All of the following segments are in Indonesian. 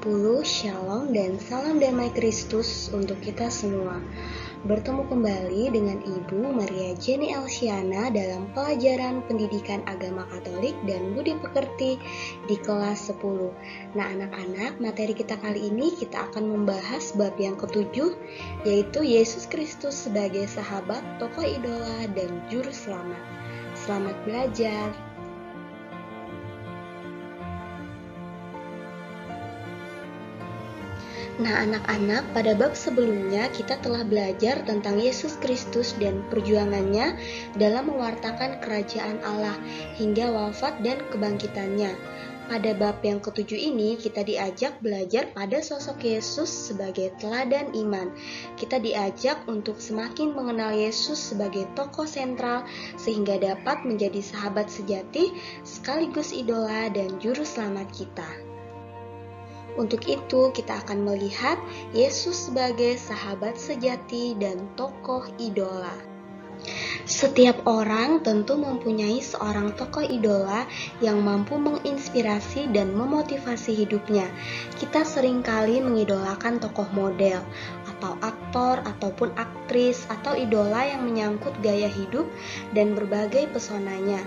ke-10, Shalom dan salam damai Kristus untuk kita semua. Bertemu kembali dengan Ibu Maria Jenny Elsiana dalam pelajaran pendidikan agama Katolik dan budi pekerti di kelas 10. Nah anak-anak, materi kita kali ini kita akan membahas bab yang ke-7, yaitu Yesus Kristus sebagai sahabat, tokoh idola, dan juru selamat. Selamat belajar! Nah anak-anak, pada bab sebelumnya kita telah belajar tentang Yesus Kristus dan perjuangannya dalam mewartakan kerajaan Allah hingga wafat dan kebangkitannya. Pada bab yang ke-7 ini kita diajak belajar pada sosok Yesus sebagai teladan iman. Kita diajak untuk semakin mengenal Yesus sebagai tokoh sentral sehingga dapat menjadi sahabat sejati sekaligus idola dan juru selamat kita. Untuk itu, kita akan melihat Yesus sebagai sahabat sejati dan tokoh idola. Setiap orang tentu mempunyai seorang tokoh idola yang mampu menginspirasi dan memotivasi hidupnya. Kita seringkali mengidolakan tokoh model, atau aktor, ataupun aktris, atau idola yang menyangkut gaya hidup dan berbagai pesonanya.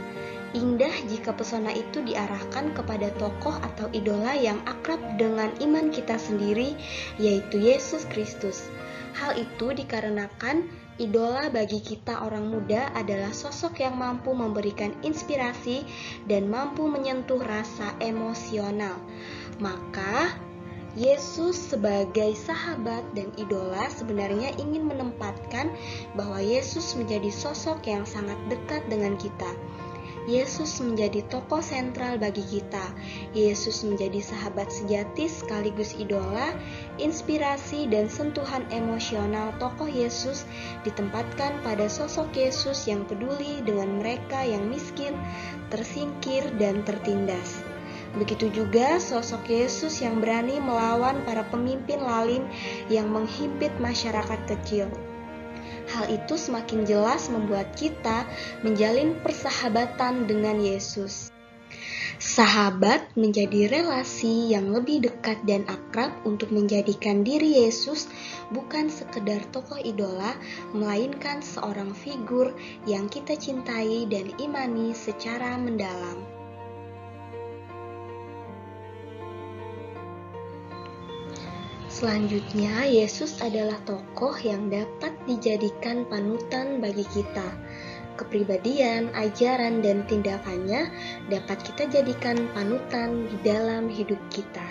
Indah jika pesona itu diarahkan kepada tokoh atau idola yang akrab dengan iman kita sendiri, yaitu Yesus Kristus. Hal itu dikarenakan idola bagi kita orang muda adalah sosok yang mampu memberikan inspirasi dan mampu menyentuh rasa emosional. Maka, Yesus sebagai sahabat dan idola sebenarnya ingin menempatkan bahwa Yesus menjadi sosok yang sangat dekat dengan kita. Yesus menjadi tokoh sentral bagi kita. Yesus menjadi sahabat sejati sekaligus idola. Inspirasi dan sentuhan emosional tokoh Yesus ditempatkan pada sosok Yesus yang peduli dengan mereka yang miskin, tersingkir, dan tertindas. Begitu juga sosok Yesus yang berani melawan para pemimpin lalim yang menghimpit masyarakat kecil. Hal itu semakin jelas membuat kita menjalin persahabatan dengan Yesus. Sahabat menjadi relasi yang lebih dekat dan akrab untuk menjadikan diri Yesus bukan sekedar tokoh idola, melainkan seorang figur yang kita cintai dan imani secara mendalam. Selanjutnya, Yesus adalah tokoh yang dapat dijadikan panutan bagi kita. Kepribadian, ajaran, dan tindakannya dapat kita jadikan panutan di dalam hidup kita.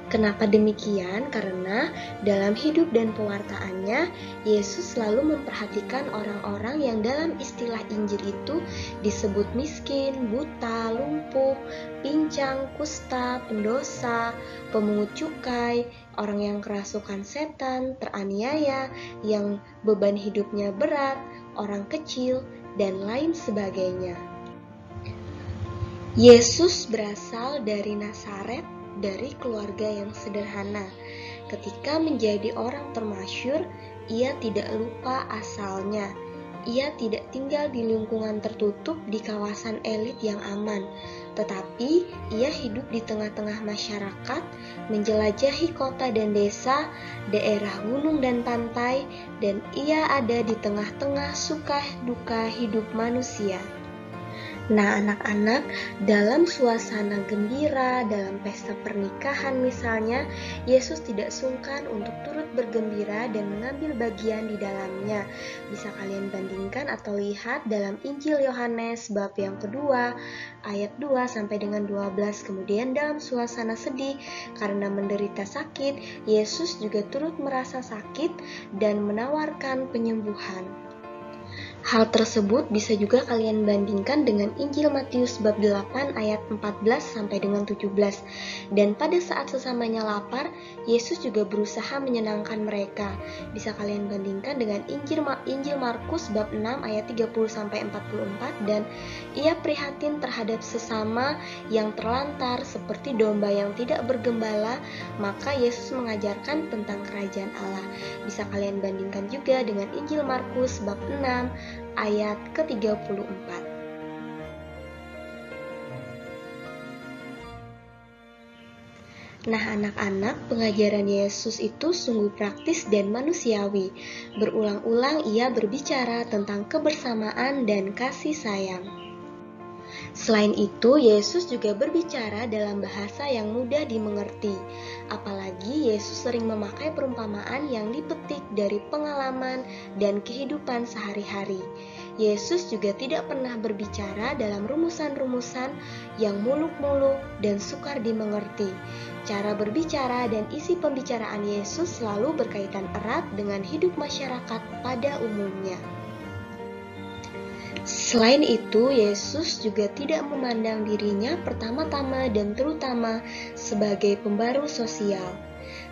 Kenapa demikian? Karena dalam hidup dan pewartaannya, Yesus selalu memperhatikan orang-orang yang dalam istilah Injil itu disebut miskin, buta, lumpuh, pincang, kusta, pendosa, pemungut cukai, orang yang kerasukan setan, teraniaya, yang beban hidupnya berat, orang kecil, dan lain sebagainya. Yesus berasal dari Nazaret, dari keluarga yang sederhana. Ketika menjadi orang termasyhur, ia tidak lupa asalnya. Ia tidak tinggal di lingkungan tertutup di kawasan elit yang aman, tetapi ia hidup di tengah-tengah masyarakat, menjelajahi kota dan desa, daerah gunung dan pantai, dan ia ada di tengah-tengah suka duka hidup manusia. Nah anak-anak, dalam suasana gembira, dalam pesta pernikahan misalnya, Yesus tidak sungkan untuk turut bergembira dan mengambil bagian di dalamnya. Bisa kalian bandingkan atau lihat dalam Injil Yohanes bab yang kedua, ayat 2 sampai dengan 12. Kemudian dalam suasana sedih karena menderita sakit, Yesus juga turut merasa sakit dan menawarkan penyembuhan. Hal tersebut bisa juga kalian bandingkan dengan Injil Matius bab 8 ayat 14 sampai dengan 17. Dan pada saat sesamanya lapar, Yesus juga berusaha menyenangkan mereka. Bisa kalian bandingkan dengan Injil Markus bab 6 ayat 30 sampai 44, dan ia prihatin terhadap sesama yang terlantar seperti domba yang tidak bergembala, maka Yesus mengajarkan tentang kerajaan Allah. Bisa kalian bandingkan juga dengan Injil Markus bab 6 ayat ke-34. Nah, anak-anak, pengajaran Yesus itu sungguh praktis dan manusiawi. Berulang-ulang ia berbicara tentang kebersamaan dan kasih sayang. Selain itu, Yesus juga berbicara dalam bahasa yang mudah dimengerti. Apalagi Yesus sering memakai perumpamaan yang dipetik dari pengalaman dan kehidupan sehari-hari. Yesus juga tidak pernah berbicara dalam rumusan-rumusan yang muluk-muluk dan sukar dimengerti. Cara berbicara dan isi pembicaraan Yesus selalu berkaitan erat dengan hidup masyarakat pada umumnya. Selain itu, Yesus juga tidak memandang dirinya pertama-tama dan terutama sebagai pembaru sosial.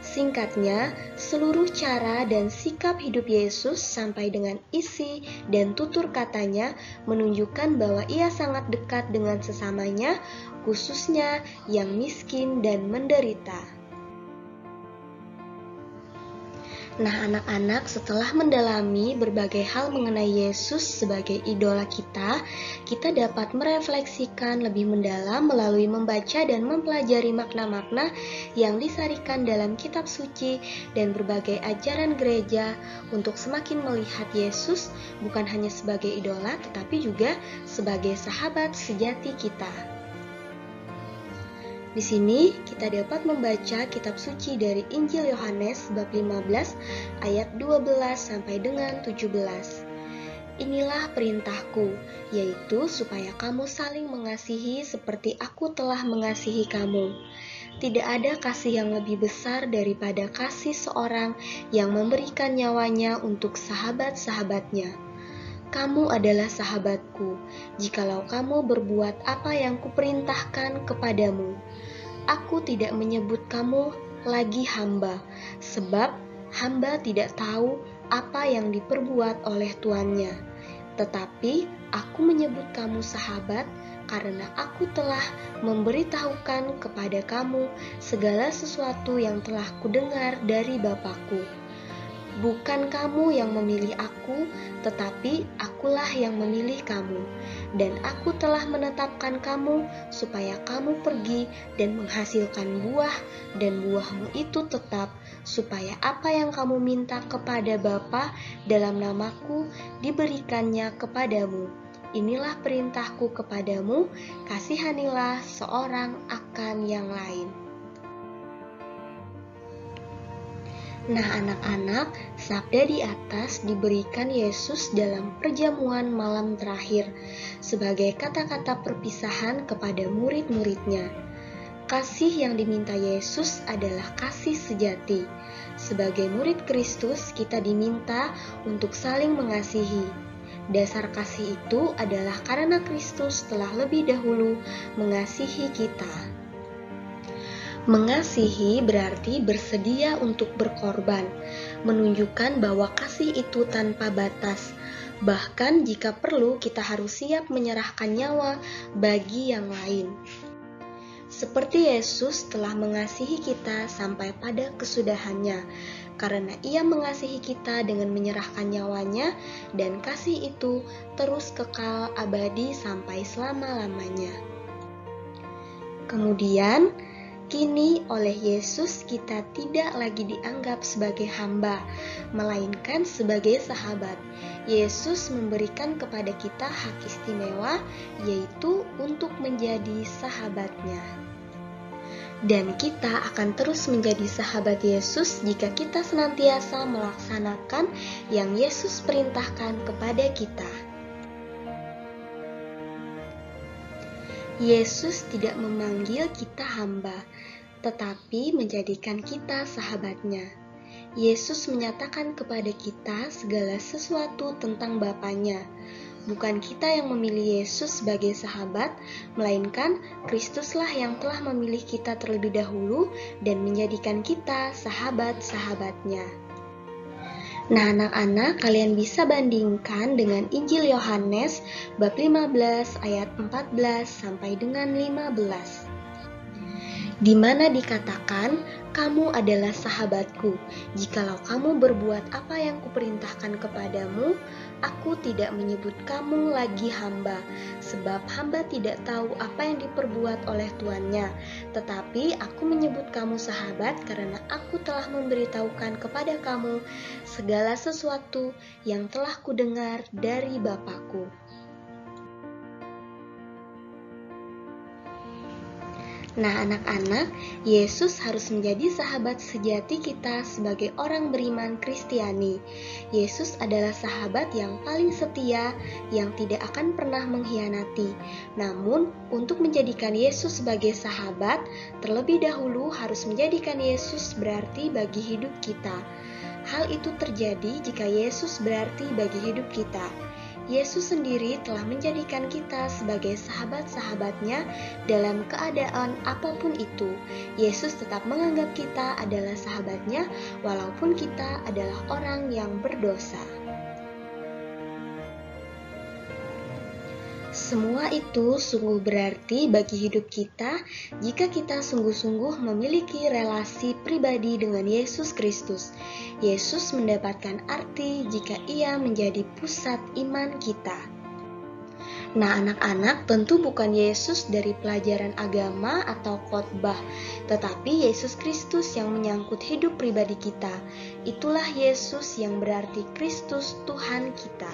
Singkatnya, seluruh cara dan sikap hidup Yesus sampai dengan isi dan tutur katanya menunjukkan bahwa ia sangat dekat dengan sesamanya, khususnya yang miskin dan menderita. Nah, anak-anak, setelah mendalami berbagai hal mengenai Yesus sebagai idola kita dapat merefleksikan lebih mendalam melalui membaca dan mempelajari makna-makna yang disarikan dalam kitab suci dan berbagai ajaran gereja untuk semakin melihat Yesus bukan hanya sebagai idola, tetapi juga sebagai sahabat sejati kita. Di sini kita dapat membaca kitab suci dari Injil Yohanes bab 15 ayat 12 sampai dengan 17. Inilah perintahku, yaitu supaya kamu saling mengasihi seperti aku telah mengasihi kamu. Tidak ada kasih yang lebih besar daripada kasih seorang yang memberikan nyawanya untuk sahabat-sahabatnya. Kamu adalah sahabatku, jikalau kamu berbuat apa yang kuperintahkan kepadamu. Aku tidak menyebut kamu lagi hamba, sebab hamba tidak tahu apa yang diperbuat oleh tuannya. Tetapi aku menyebut kamu sahabat, karena aku telah memberitahukan kepada kamu segala sesuatu yang telah kudengar dari Bapa-Ku. Bukan kamu yang memilih aku, tetapi akulah yang memilih kamu. Dan aku telah menetapkan kamu supaya kamu pergi dan menghasilkan buah, dan buahmu itu tetap, supaya apa yang kamu minta kepada Bapa dalam namaku diberikannya kepadamu. Inilah perintahku kepadamu, kasihanilah seorang akan yang lain. Nah, anak-anak, sabda di atas diberikan Yesus dalam perjamuan malam terakhir sebagai kata-kata perpisahan kepada murid-muridnya. Kasih yang diminta Yesus adalah kasih sejati. Sebagai murid Kristus, kita diminta untuk saling mengasihi. Dasar kasih itu adalah karena Kristus telah lebih dahulu mengasihi kita. Mengasihi berarti bersedia untuk berkorban, menunjukkan bahwa kasih itu tanpa batas. Bahkan jika perlu, kita harus siap menyerahkan nyawa bagi yang lain. Seperti Yesus telah mengasihi kita sampai pada kesudahannya, karena Ia mengasihi kita dengan menyerahkan nyawanya, dan kasih itu terus kekal abadi sampai selama-lamanya. Kemudian, kini oleh Yesus kita tidak lagi dianggap sebagai hamba, melainkan sebagai sahabat. Yesus memberikan kepada kita hak istimewa, yaitu untuk menjadi sahabatnya. Dan kita akan terus menjadi sahabat Yesus jika kita senantiasa melaksanakan yang Yesus perintahkan kepada kita. Yesus tidak memanggil kita hamba, tetapi menjadikan kita sahabatnya. Yesus menyatakan kepada kita segala sesuatu tentang Bapanya. Bukan kita yang memilih Yesus sebagai sahabat, melainkan Kristuslah yang telah memilih kita terlebih dahulu dan menjadikan kita sahabat-sahabatnya. Nah, anak-anak, kalian bisa bandingkan dengan Injil Yohanes bab 15 ayat 14 sampai dengan 15. di mana dikatakan, "Kamu adalah sahabatku, jikalau kamu berbuat apa yang kuperintahkan kepadamu. Aku tidak menyebut kamu lagi hamba, sebab hamba tidak tahu apa yang diperbuat oleh tuannya. Tetapi aku menyebut kamu sahabat karena aku telah memberitahukan kepada kamu segala sesuatu yang telah kudengar dari Bapa-Ku." Nah, anak-anak, Yesus harus menjadi sahabat sejati kita sebagai orang beriman Kristiani. Yesus adalah sahabat yang paling setia, yang tidak akan pernah mengkhianati. Namun, untuk menjadikan Yesus sebagai sahabat, terlebih dahulu harus menjadikan Yesus berarti bagi hidup kita. Hal itu terjadi jika Yesus berarti bagi hidup kita. Yesus sendiri telah menjadikan kita sebagai sahabat-sahabatnya dalam keadaan apapun itu. Yesus tetap menganggap kita adalah sahabatnya walaupun kita adalah orang yang berdosa. Semua itu sungguh berarti bagi hidup kita jika kita sungguh-sungguh memiliki relasi pribadi dengan Yesus Kristus. Yesus mendapatkan arti jika Ia menjadi pusat iman kita. Nah, anak-anak, tentu bukan Yesus dari pelajaran agama atau khotbah, tetapi Yesus Kristus yang menyangkut hidup pribadi kita. Itulah Yesus yang berarti Kristus Tuhan kita.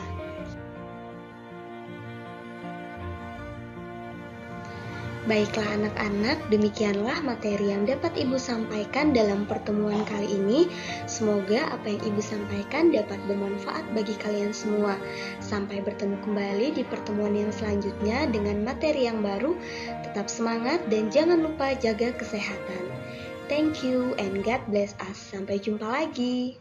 Baiklah anak-anak, demikianlah materi yang dapat Ibu sampaikan dalam pertemuan kali ini. Semoga apa yang Ibu sampaikan dapat bermanfaat bagi kalian semua. Sampai bertemu kembali di pertemuan yang selanjutnya dengan materi yang baru. Tetap semangat dan jangan lupa jaga kesehatan. Thank you and God bless us. Sampai jumpa lagi.